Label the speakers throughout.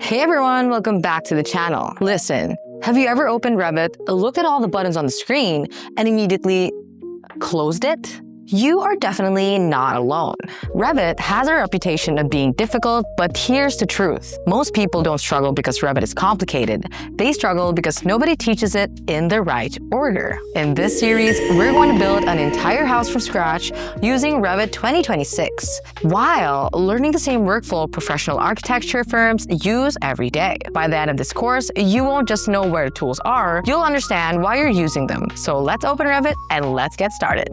Speaker 1: Hey everyone, welcome back to the channel. Listen, have you ever opened Revit, looked at all the buttons on the screen, and immediately closed it? You are definitely not alone. Revit has a reputation of being difficult, but here's the truth. Most people don't struggle because Revit is complicated. They struggle because nobody teaches it in the right order. In this series, we're going to build an entire house from scratch using Revit 2026, while learning the same workflow professional architecture firms use every day. By the end of this course, you won't just know where the tools are, you'll understand why you're using them. So let's open Revit and let's get started.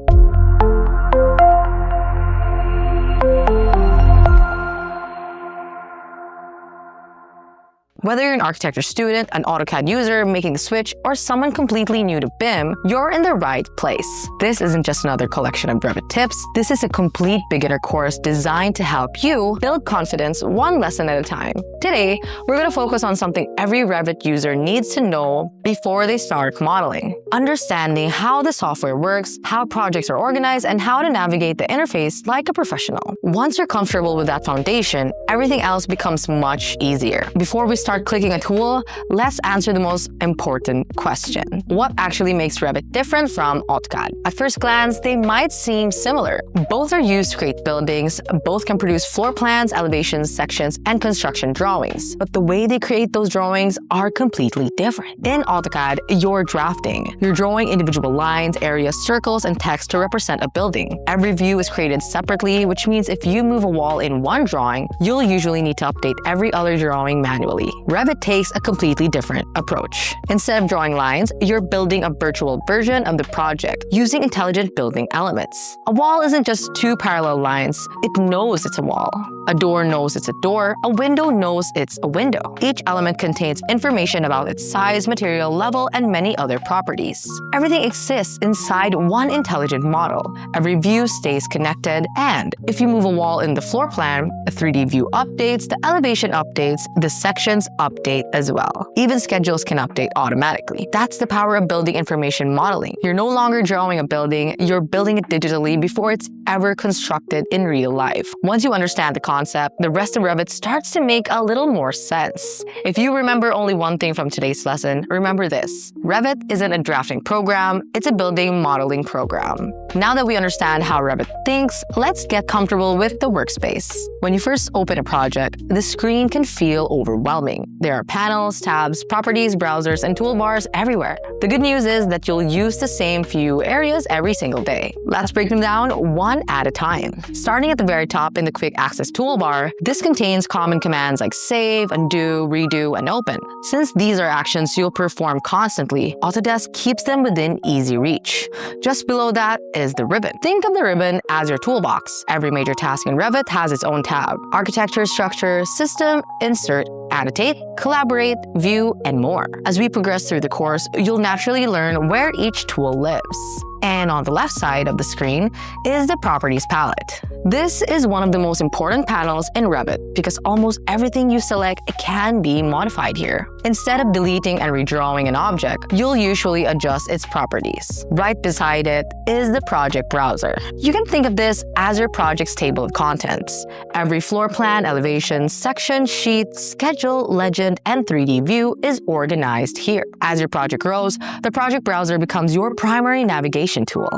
Speaker 1: Whether you're an architecture student, an AutoCAD user making the switch, or someone completely new to BIM, you're in the right place. This isn't just another collection of Revit tips. This is a complete beginner course designed to help you build confidence one lesson at a time. Today, we're going to focus on something every Revit user needs to know before they start modeling. Understanding how the software works, how projects are organized, and how to navigate the interface like a professional. Once you're comfortable with that foundation, everything else becomes much easier. Before we start clicking a tool, let's answer the most important question. What actually makes Revit different from AutoCAD? At first glance, they might seem similar. Both are used to create buildings, both can produce floor plans, elevations, sections, and construction drawings. But the way they create those drawings are completely different. In AutoCAD, you're drafting. You're drawing individual lines, areas, circles, and text to represent a building. Every view is created separately, which means if you move a wall in one drawing, you'll usually need to update every other drawing manually. Revit takes a completely different approach. Instead of drawing lines, you're building a virtual version of the project using intelligent building elements. A wall isn't just two parallel lines, it knows it's a wall. A door knows it's a door, a window knows it's a window. Each element contains information about its size, material, level, and many other properties. Everything exists inside one intelligent model. Every view stays connected, and if you move a wall in the floor plan, a 3D view updates, the elevation updates, the sections update as well. Even schedules can update automatically. That's the power of building information modeling. You're no longer drawing a building, you're building it digitally before it's ever constructed in real life. Once you understand the concept, the rest of Revit starts to make a little more sense. If you remember only one thing from today's lesson, remember this. Revit isn't a drafting program, it's a building modeling program. Now that we understand how Revit thinks, let's get comfortable with the workspace. When you first open a project, the screen can feel overwhelming. There are panels, tabs, properties, browsers, and toolbars everywhere. The good news is that you'll use the same few areas every single day. Let's break them down one at a time. Starting at the very top in the Quick Access toolbar, this contains common commands like save, undo, redo, and open. Since these are actions you'll perform constantly, Autodesk keeps them within easy reach. Just below that is the ribbon. Think of the ribbon as your toolbox. Every major task in Revit has its own tab: architecture, structure, system, insert, annotate, collaborate, view, and more. As we progress through the course, you'll naturally learn where each tool lives. And on the left side of the screen is the Properties palette. This is one of the most important panels in Revit because almost everything you select can be modified here. Instead of deleting and redrawing an object, you'll usually adjust its properties. Right beside it is the Project Browser. You can think of this as your project's table of contents. Every floor plan, elevation, section, sheet, schedule, legend, and 3D view is organized here. As your project grows, the Project Browser becomes your primary navigation tool.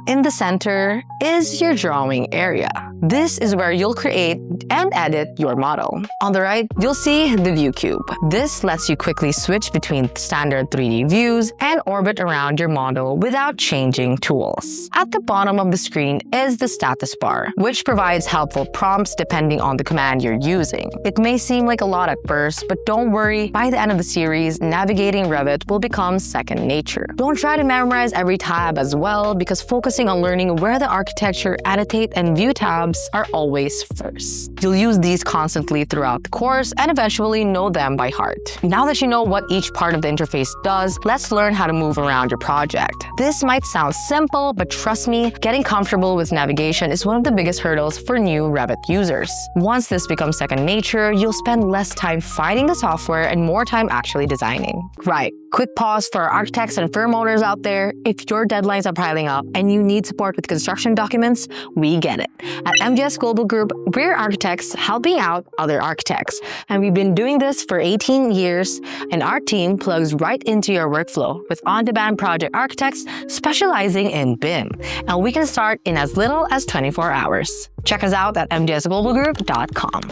Speaker 1: In the center is your drawing area. This is where you'll create and edit your model. On the right, you'll see the View Cube. This lets you quickly switch between standard 3D views and orbit around your model without changing tools. At the bottom of the screen is the status bar, which provides helpful prompts depending on the command you're using. It may seem like a lot at first, but don't worry, by the end of the series, navigating Revit will become second nature. Don't try to memorize every tab as well, because focusing on learning where the architecture, annotate, and view tabs are always first. You'll use these constantly throughout the course and eventually know them by heart. Now that you know what each part of the interface does, let's learn how to move around your project. This might sound simple, but trust me, getting comfortable with navigation is one of the biggest hurdles for new Revit users. Once this becomes second nature, you'll spend less time finding the software and more time actually designing. Right, Quick pause for our architects and firm owners out there. If your deadlines are piling up and you need support with construction documents, we get it. At MGS Global Group, we're architects helping out other architects. And we've been doing this for 18 years, and our team plugs right into your workflow with on-demand project architects specializing in BIM. And we can start in as little as 24 hours. Check us out at mgsglobalgroup.com.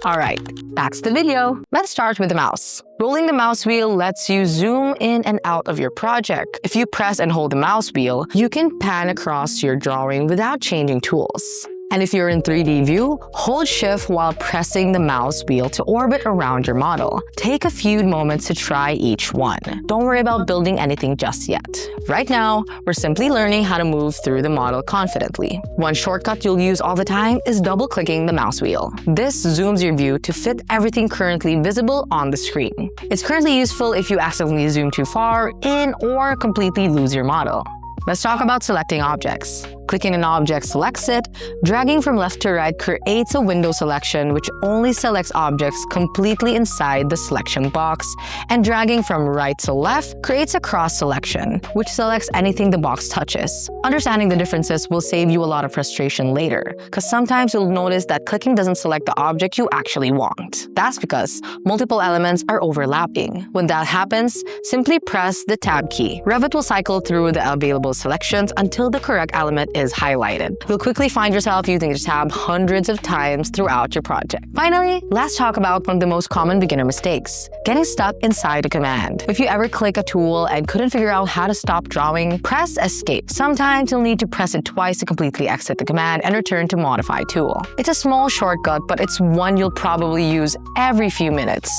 Speaker 1: Alright, back to the video. Let's start with the mouse. Rolling the mouse wheel lets you zoom in and out of your project. If you press and hold the mouse wheel, you can pan across your drawing without changing tools. And if you're in 3D view, hold shift while pressing the mouse wheel to orbit around your model. Take a few moments to try each one. Don't worry about building anything just yet. Right now, we're simply learning how to move through the model confidently. One shortcut you'll use all the time is double-clicking the mouse wheel. This zooms your view to fit everything currently visible on the screen. It's currently useful if you accidentally zoom too far in or completely lose your model. Let's talk about selecting objects. Clicking an object selects it. Dragging from left to right creates a window selection which only selects objects completely inside the selection box. And dragging from right to left creates a cross selection, which selects anything the box touches. Understanding the differences will save you a lot of frustration later, because sometimes you'll notice that clicking doesn't select the object you actually want. That's because multiple elements are overlapping. When that happens, simply press the Tab key. Revit will cycle through the available selections until the correct element is highlighted. You'll quickly find yourself using the tab hundreds of times throughout your project. Finally, let's talk about one of the most common beginner mistakes: getting stuck inside a command. If you ever click a tool and couldn't figure out how to stop drawing, press Escape. Sometimes you'll need to press it twice to completely exit the command and return to Modify tool. It's a small shortcut, but it's one you'll probably use every few minutes.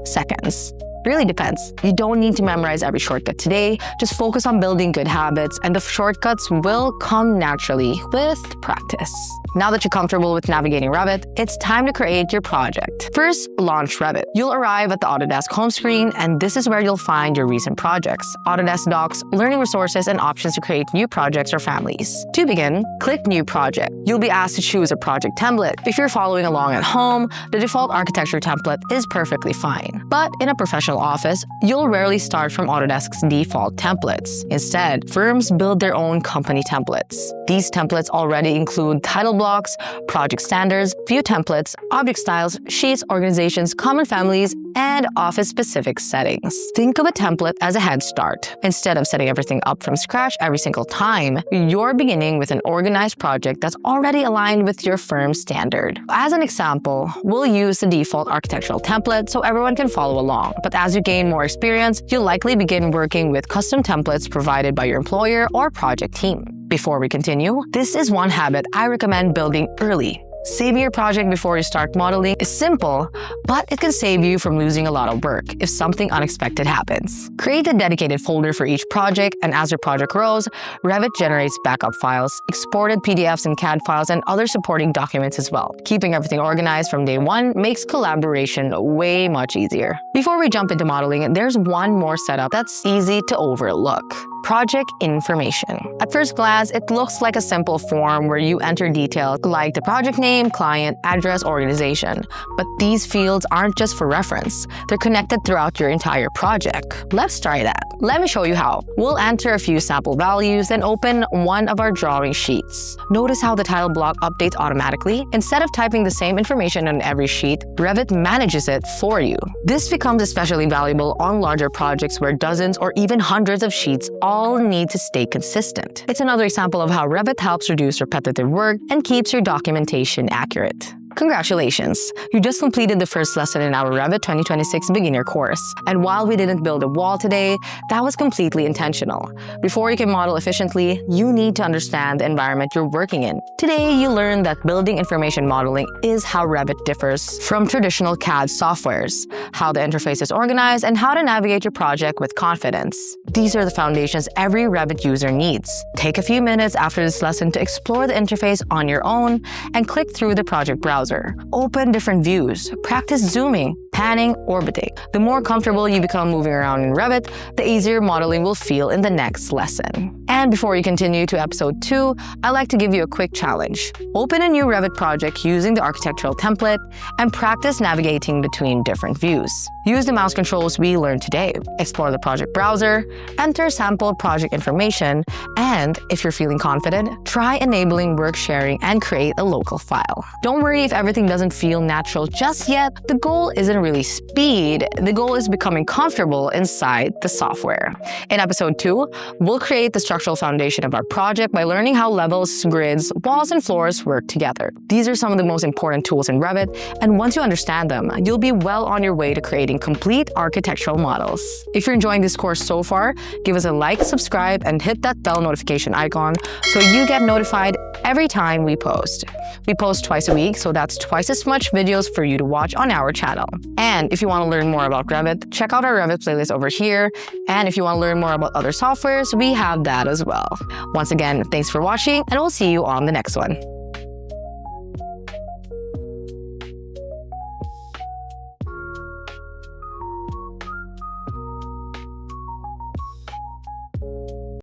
Speaker 1: Seconds. Really depends. You don't need to memorize every shortcut today. Just focus on building good habits, and the shortcuts will come naturally with practice. Now that you're comfortable with navigating Revit, it's time to create your project. First, launch Revit. You'll arrive at the Autodesk home screen, and this is where you'll find your recent projects, Autodesk docs, learning resources, and options to create new projects or families. To begin, click New Project. You'll be asked to choose a project template. If you're following along at home, the default architecture template is perfectly fine. But in a professional office, you'll rarely start from Autodesk's default templates. Instead, firms build their own company templates. These templates already include title blocks, project standards, view templates, object styles, sheets, organizations, common families, and office-specific settings. Think of a template as a head start. Instead of setting everything up from scratch every single time, you're beginning with an organized project that's already aligned with your firm's standard. As an example, we'll use the default architectural template so everyone can follow along. But as you gain more experience, you'll likely begin working with custom templates provided by your employer or project team. Before we continue, this is one habit I recommend building early. Saving your project before you start modeling is simple, but it can save you from losing a lot of work if something unexpected happens. Create a dedicated folder for each project, and as your project grows, Revit generates backup files, exported PDFs and CAD files, and other supporting documents as well. Keeping everything organized from day one makes collaboration way much easier. Before we jump into modeling, there's one more setup that's easy to overlook: project information. At first glance, it looks like a simple form where you enter details like the project name, client, address, organization. But these fields aren't just for reference. They're connected throughout your entire project. Let's try that. Let me show you how. We'll enter a few sample values, then open one of our drawing sheets. Notice how the title block updates automatically. Instead of typing the same information on every sheet, Revit manages it for you. This becomes especially valuable on larger projects where dozens or even hundreds of sheets all need to stay consistent. It's another example of how Revit helps reduce repetitive work and keeps your documentation accurate. Congratulations! You just completed the first lesson in our Revit 2026 beginner course. And while we didn't build a wall today, that was completely intentional. Before you can model efficiently, you need to understand the environment you're working in. Today, you learned that building information modeling is how Revit differs from traditional CAD softwares, how the interface is organized, and how to navigate your project with confidence. These are the foundations every Revit user needs. Take a few minutes after this lesson to explore the interface on your own and click through the project browser. Open different views, practice zooming, panning, orbiting. The more comfortable you become moving around in Revit, the easier modeling will feel in the next lesson. And before we continue to episode 2, I'd like to give you a quick challenge. Open a new Revit project using the architectural template and practice navigating between different views. Use the mouse controls we learned today. Explore the project browser, enter sample project information, and if you're feeling confident, try enabling work sharing and create a local file. Don't worry if everything doesn't feel natural just yet. The goal isn't really speed. The goal is becoming comfortable inside the software. In episode 2, we'll create the structural foundation of our project by learning how levels, grids, walls, and floors work together. These are some of the most important tools in Revit, and once you understand them, you'll be well on your way to creating complete architectural models. If you're enjoying this course so far, give us a like, subscribe, and hit that bell notification icon so you get notified every time we post. We post twice a week, so that's twice as much videos for you to watch on our channel. And if you want to learn more about Revit, check out our Revit playlist over here. And if you want to learn more about other softwares, we have that as well. Once again, thanks for watching, and we'll see you on the next one.